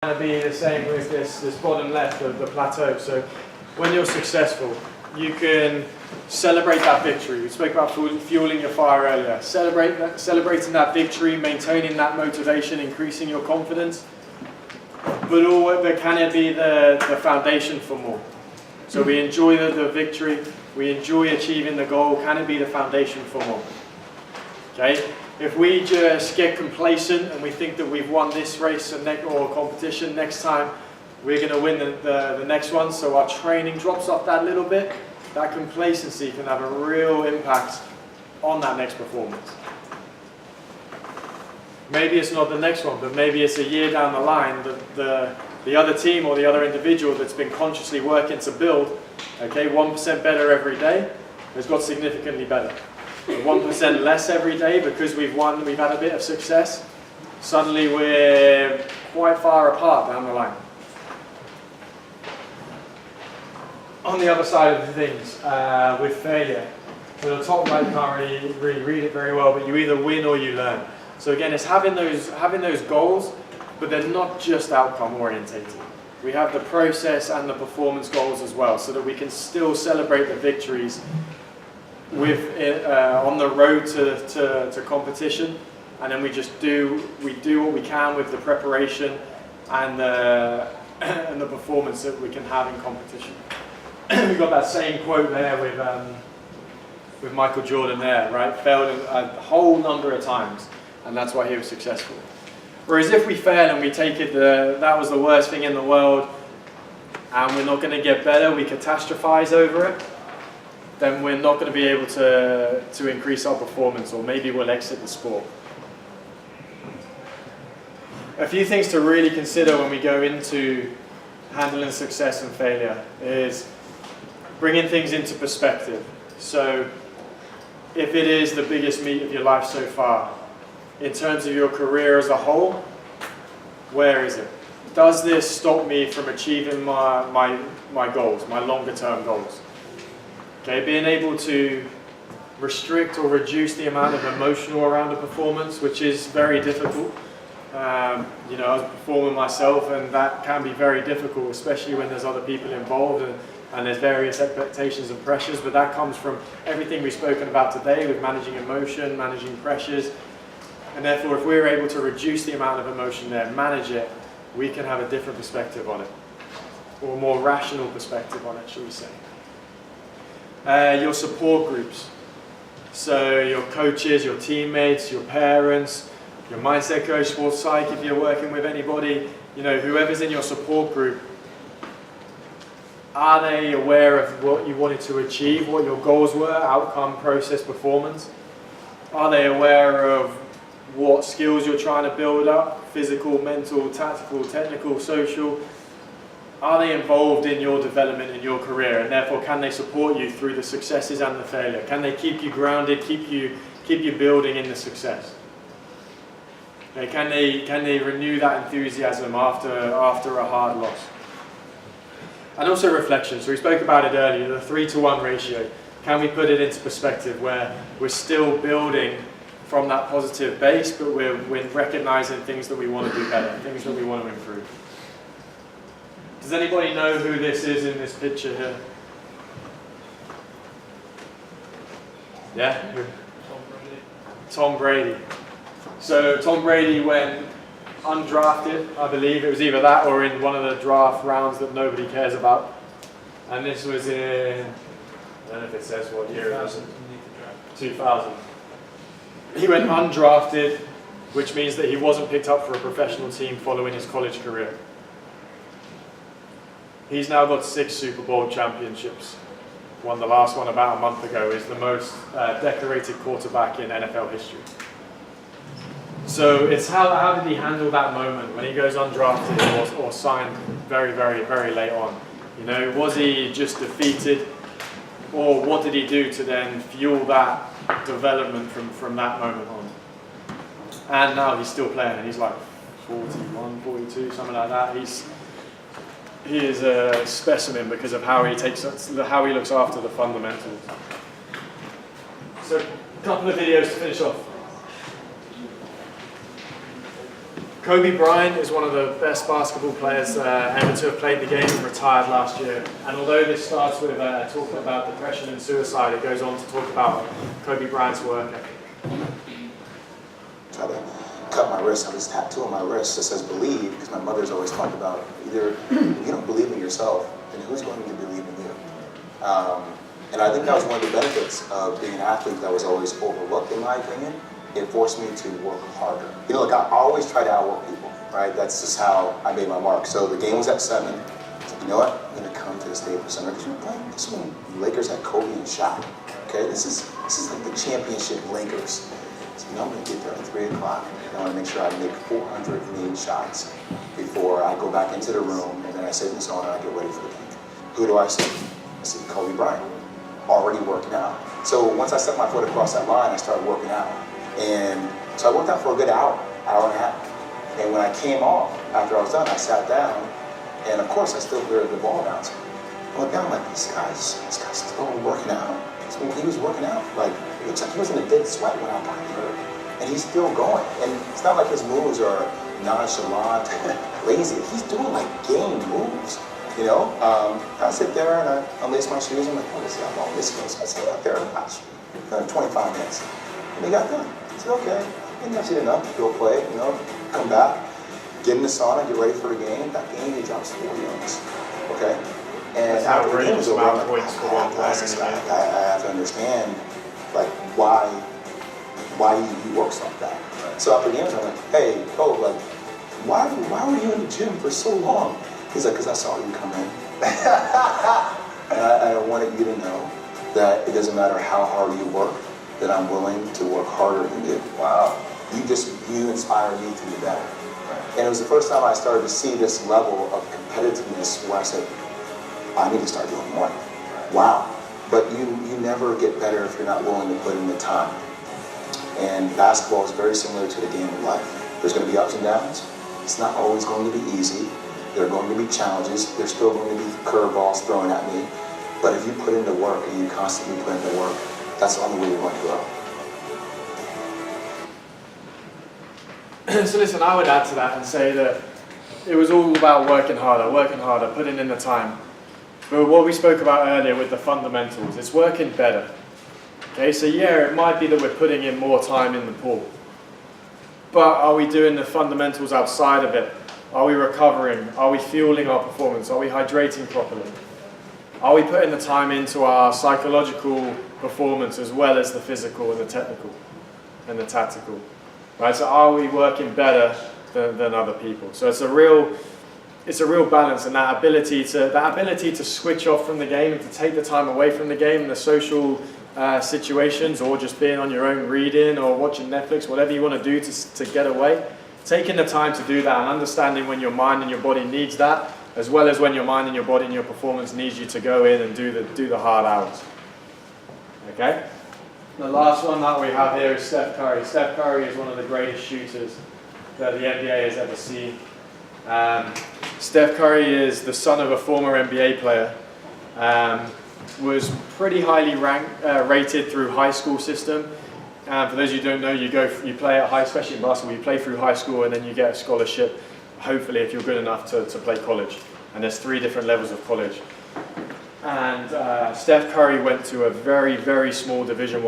Going to be the same with this bottom left of the plateau. So when you're successful, you can celebrate that victory. We spoke about fueling your fire earlier. Celebrating that victory, maintaining that motivation, increasing your confidence. But can it be the foundation for more? So we enjoy the victory, we enjoy achieving the goal. Can it be the foundation for more? Okay. If we just get complacent and we think that we've won this race or competition, next time we're going to win the next one, so our training drops off that little bit, that complacency can have a real impact on that next performance. Maybe it's not the next one, but maybe it's a year down the line that the other team or the other individual that's been consciously working to build, okay, 1% better every day, has got significantly better. 1% less every day because we've won, we've had a bit of success, suddenly we're quite far apart down the line. On the other side of things, with failure, so the top right can't really read it very well, but you either win or you learn. So again, it's having those goals, but they're not just outcome orientated. We have the process and the performance goals as well, so that we can still celebrate the victories on the road to competition, and then we do what we can with the preparation and the performance that we can have in competition. We've got that same quote there with Michael Jordan there, right? Failed a whole number of times, and that's why he was successful. Whereas if we fail and we take it that was the worst thing in the world, and we're not going to get better, we catastrophize over it, then we're not going to be able to increase our performance, or maybe we'll exit the sport. A few things to really consider when we go into handling success and failure is bringing things into perspective. So if it is the biggest meet of your life so far, in terms of your career as a whole, where is it? Does this stop me from achieving my goals, my longer term goals? Okay, being able to restrict or reduce the amount of emotional around a performance, which is very difficult. You know, I was a performer myself, and that can be very difficult, especially when there's other people involved and there's various expectations and pressures, but that comes from everything we've spoken about today with managing emotion, managing pressures, and therefore if we're able to reduce the amount of emotion there, manage it, we can have a different perspective on it, or a more rational perspective on it, shall we say. Your support groups, so your coaches, your teammates, your parents, your mindset coach, sports psych, if you're working with anybody, you know, whoever's in your support group, are they aware of what you wanted to achieve, what your goals were, outcome, process, performance? Are they aware of what skills you're trying to build up, physical, mental, tactical, technical, social? Are they involved in your development in your career, and therefore can they support you through the successes and the failure? Can they keep you grounded, keep you building in the success? Okay, can they renew that enthusiasm after a hard loss? And also reflection. So we spoke about it earlier, the 3-to-1 ratio. Can we put it into perspective where we're still building from that positive base, but we're recognizing things that we want to do better, things that we want to improve? Does anybody know who this is in this picture here? Yeah? Tom Brady. So Tom Brady went undrafted, I believe. It was either that or in one of the draft rounds that nobody cares about. And this was in, I don't know if it says what year it was. 2000. He went undrafted, which means that he wasn't picked up for a professional team following his college career. He's now got 6 Super Bowl championships. Won the last one about a month ago. Is the most decorated quarterback in NFL history. So it's how did he handle that moment when he goes undrafted or signed very, very, very late on? You know, was he just defeated, or what did he do to then fuel that development from that moment on? And now he's still playing, and he's like 41, 42, something like that. He is a specimen because of how he looks after the fundamentals. So, a couple of videos to finish off. Kobe Bryant is one of the best basketball players ever to have played the game and retired last year. And although this starts with talking about depression and suicide, it goes on to talk about Kobe Bryant's work ethic. Try to cut my wrist, I have this tattoo on my wrist that says believe, because my mother's always talked about either if you don't believe in yourself, then who's going to believe in you? And I think that was one of the benefits of being an athlete that was always overlooked, in my opinion. It forced me to work harder. You know, like I always try to outwork people, right? That's just how I made my mark. So the game was at 7. I was like, you know what? I'm gonna come to the Staples Center because we're playing this one. Lakers had Kobe and Shaq. Okay, this is like the championship Lakers. So you know, I'm gonna get there at 3 o'clock. I want to make sure I make 408 shots before I go back into the room, and then I sit in the sauna and I get ready for the game. Who do I see? I see Kobe Bryant, already working out. So once I set my foot across that line, I started working out. And so I worked out for a good hour and a half. And when I came off, after I was done, I sat down, and of course I still hear the ball bouncing. I looked down, I'm like, this guy's still working out. So he was working out. Like, it looks like he was in a dead sweat when I got here. And he's still going. And it's not like his moves are nonchalant, lazy. He's doing like game moves, you know? I sit there and I unlace my shoes. I'm like, oh, let's see how long this goes. I sit out there and watch. 25 minutes. And they got done. I said, okay, I think that's it enough. Go play, you know, come back, get in the sauna, get ready for the game. That game, he drops 4 yards. Okay? And after the game was over, I'm like, I have to understand, like, why he works like that. So after the game, I'm like, hey, Cole, like, why were you in the gym for so long? He's like, because I saw you come in. And I wanted you to know that it doesn't matter how hard you work, that I'm willing to work harder than you. Wow. You inspire me to be better. And it was the first time I started to see this level of competitiveness where I said, I need to start doing more. Wow. But you never get better if you're not willing to put in the time. And basketball is very similar to the game of life. There's going to be ups and downs. It's not always going to be easy. There are going to be challenges. There's still going to be curveballs thrown at me. But if you put in the work and you constantly put in the work, that's the only way you're going to grow. So listen, I would add to that and say that it was all about working harder, putting in the time. But what we spoke about earlier with the fundamentals, it's working better. Okay, so yeah, it might be that we're putting in more time in the pool. But are we doing the fundamentals outside of it? Are we recovering? Are we fueling our performance? Are we hydrating properly? Are we putting the time into our psychological performance as well as the physical and the technical and the tactical? Right? So are we working better than other people? So it's a real balance, and that ability to switch off from the game and to take the time away from the game and the social situations, or just being on your own reading or watching Netflix, whatever you want to do to get away. Taking the time to do that and understanding when your mind and your body needs that, as well as when your mind and your body and your performance needs you to go in and do the hard hours. Okay? The last one that we have here is Steph Curry. Steph Curry is one of the greatest shooters that the NBA has ever seen. Steph Curry is the son of a former NBA player. Was pretty highly rated through high school system. For those of you who don't know, you play at high, especially in basketball, you play through high school and then you get a scholarship, hopefully if you're good enough to play college. And there's 3 different levels of college. And Steph Curry went to a very, very small Division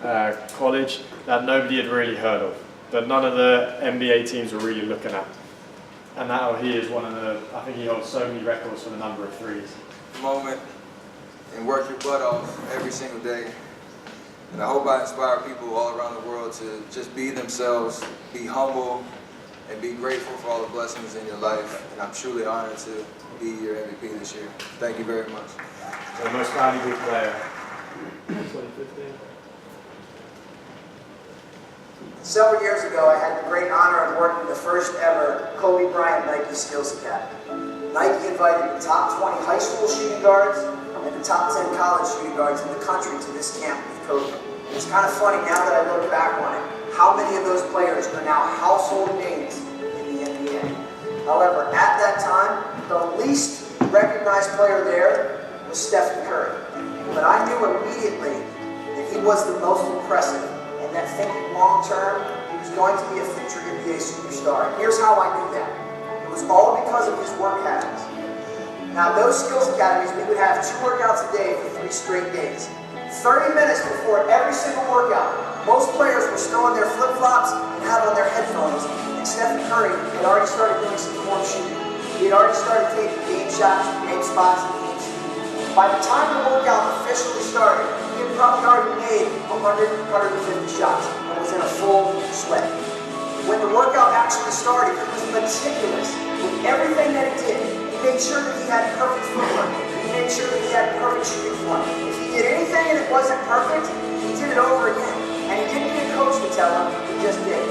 I college that nobody had really heard of, that none of the NBA teams were really looking at. And now he is I think he holds so many records for the number of threes. Moment and work your butt off every single day. And I hope I inspire people all around the world to just be themselves, be humble, and be grateful for all the blessings in your life. And I'm truly honored to be your MVP this year. Thank you very much. So the most valuable player. 2015. Several years ago, I had the great honor of working the first ever Kobe Bryant Nike Skills Academy. Nike invited the top 20 high school shooting guards and the top 10 college shooting guards in the country to this camp with Kobe. It's kind of funny now that I look back on it, how many of those players are now household names in the NBA. However, at that time, the least recognized player there was Stephen Curry. But I knew immediately that he was the most impressive, and that thinking long term, he was going to be a future NBA superstar. And here's how I knew that. It was all because of his work habits. Now, those skills academies, we would have 2 workouts a day for 3 straight days. 30 minutes before every single workout, most players were still in their flip-flops and had on their headphones, and Stephen Curry had already started doing some form shooting. He had already started taking game shots, game spots, and game shooting. By the time the workout officially started, he had probably already made 100, 150 shots and was in a full sweat. When the workout actually started, he was meticulous with everything that he did. He made sure that he had perfect footwork. He made sure that he had perfect shooting form. If he did anything and it wasn't perfect, he did it over again. And he didn't need a coach to tell him, he just did.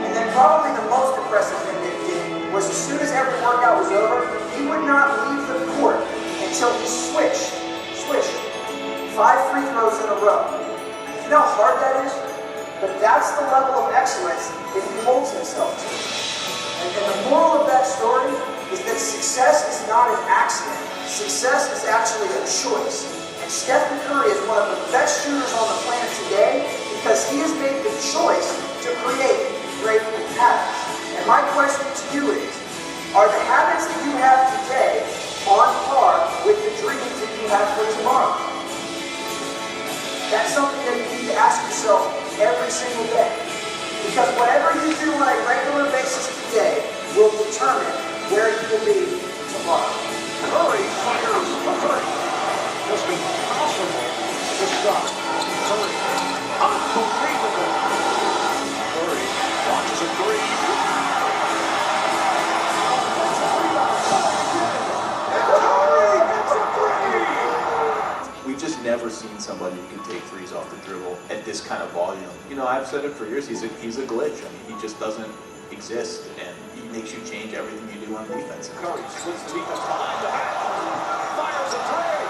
And then probably the most impressive thing that he did was as soon as every workout was over, he would not leave the court until he switched 5 free throws in a row. You know how hard that is? But that's the level of excellence that he holds himself to. And the moral of that story is that success is not an accident. Success is actually a choice. And Stephen Curry is one of the best shooters on the planet today because he has made the choice to create great habits. And my question to you is, are the habits that you have today on par with the dreams that you have for tomorrow? That's something that you need to ask yourself every single day. Because whatever you do on a regular basis today will determine where you will be tomorrow. Curry fires a three. Just impossible to stop. Curry. Unbelievable. Curry launches a three. We've just never seen somebody who can take threes off the dribble at this kind of volume. You know, I've said it for years, he's a glitch. I mean, he just doesn't exist, and he makes you change everything you do on defense. Curry splits the defense behind the back. Fires a three.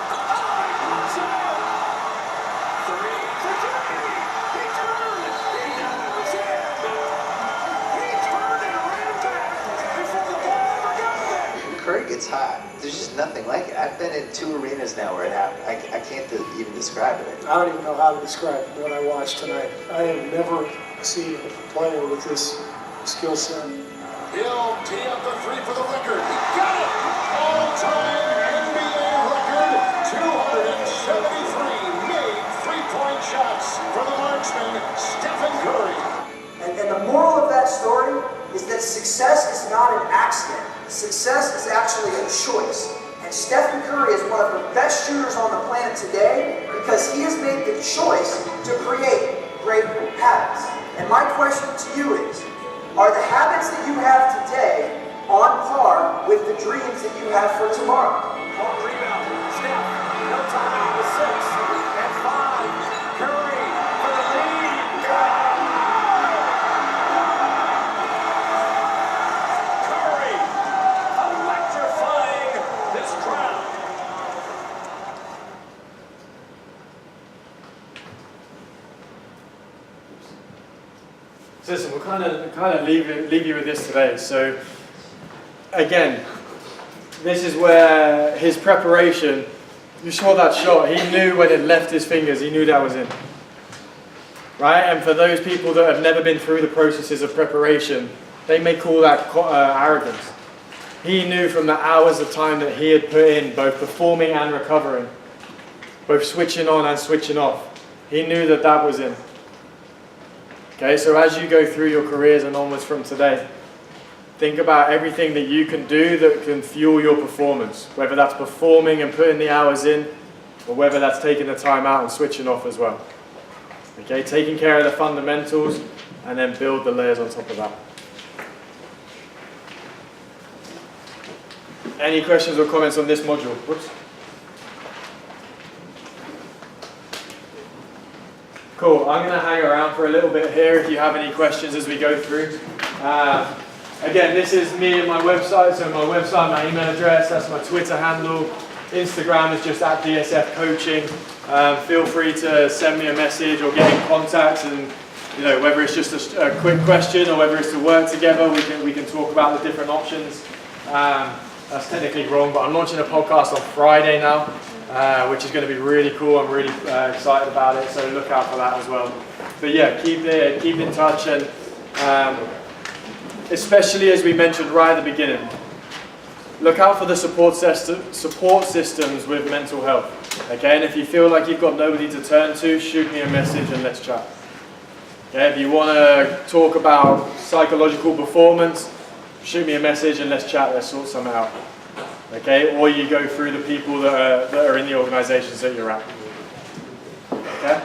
Three for three. He turned. He knows it. He turned and ran back before the ball ever got there. Curry gets hot. There's just nothing like it. I've been in 2 arenas now where it happened. I can't even describe it. I don't even know how to describe what I watched tonight. I have never seen a player with this skill set. He'll tee up the three for the record. He got it! All-time NBA record, 273 made three-point shots for the marksman, Stephen Curry. And the moral of that story is that success is not an accident. Success is actually a choice. And Stephen Curry is one of the best shooters on the planet today because he has made the choice to create great habits. And my question to you is, are the habits that you have today on par with the dreams that you have for tomorrow? Long rebound. Steph. No timeout with 6 and 5. Curry for the lead. Curry electrifying this crowd. So listen, we'll kind of leave you with this today. So again, this is where his preparation, you saw that shot, he knew when it left his fingers, he knew that was in. Right? And for those people that have never been through the processes of preparation, they may call that arrogance. He knew from the hours of time that he had put in, both performing and recovering, both switching on and switching off, he knew that that was in. Okay, so as you go through your careers and onwards from today, think about everything that you can do that can fuel your performance, whether that's performing and putting the hours in, or whether that's taking the time out and switching off as well. Okay, taking care of the fundamentals and then build the layers on top of that. Any questions or comments on this module? Whoops. Cool, I'm going to hang around for a little bit here if you have any questions as we go through. Again, this is me and my website, so my website, my email address, that's my Twitter handle. Instagram is just at DSF Coaching. Feel free to send me a message or get in contact, and you know, whether it's just a quick question or whether it's to work together, we can talk about the different options. That's technically wrong, but I'm launching a podcast on Friday now, which is going to be really cool. I'm really excited about it, so look out for that as well. But yeah, keep in touch, and Especially as we mentioned right at the beginning. Look out for the support systems with mental health. Okay, and if you feel like you've got nobody to turn to, shoot me a message and let's chat. Okay, if you want to talk about psychological performance, shoot me a message and let's chat, let's sort some out. Okay, or you go through the people that are in the organisations that you're at. Okay?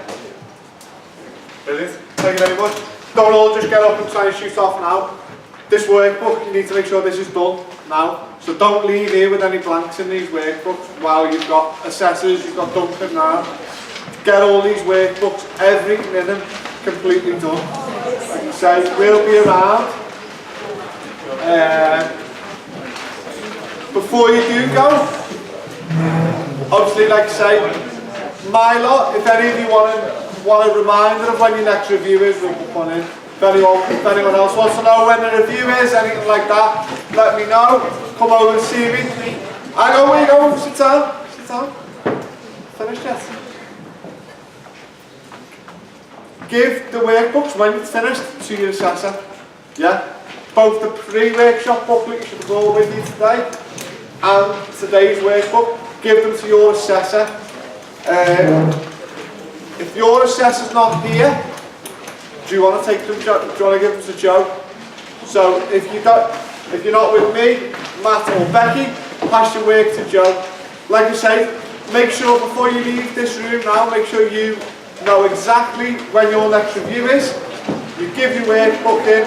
Brilliant. Thank you very much. Don't all just get up and try and shoot off now. This workbook, you need to make sure this is done now. So don't leave here with any blanks in these workbooks while you've got assessors, you've got Duncan now. Get all these workbooks, everything in them, completely done. Like I say, we'll be around. Before you do go, obviously, like I say, my lot, if any of you want a reminder of when your next review is, we'll put one in. If anyone else wants to know when the review is, anything like that, let me know. Come over and see me. I know where you go. Sit down. Sit down. Finished yet? Give the workbooks when it's finished to your assessor. Yeah? Both the pre-workshop booklet you should have brought with you today and today's workbook. Give them to your assessor. If your assessor's not here, do you want to take them? Do you want to give them to Joe? So if you're not with me, Matt or Becky, pass your work to Joe. Like I say, make sure before you leave this room now, make sure you know exactly when your next review is. You give your workbook in,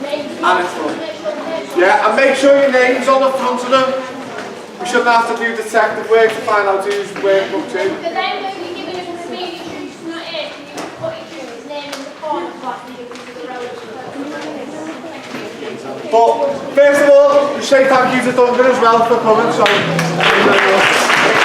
and it's done. Yeah, and make sure your name's on the front of them. We shouldn't have to do detective work to find out who's workbook too. But then when you're giving us a review, you choose not here, can you put it through his name in the corner so you give it to the road? But first of all, we say thank you to Duncan as well for coming. So, thank you very much.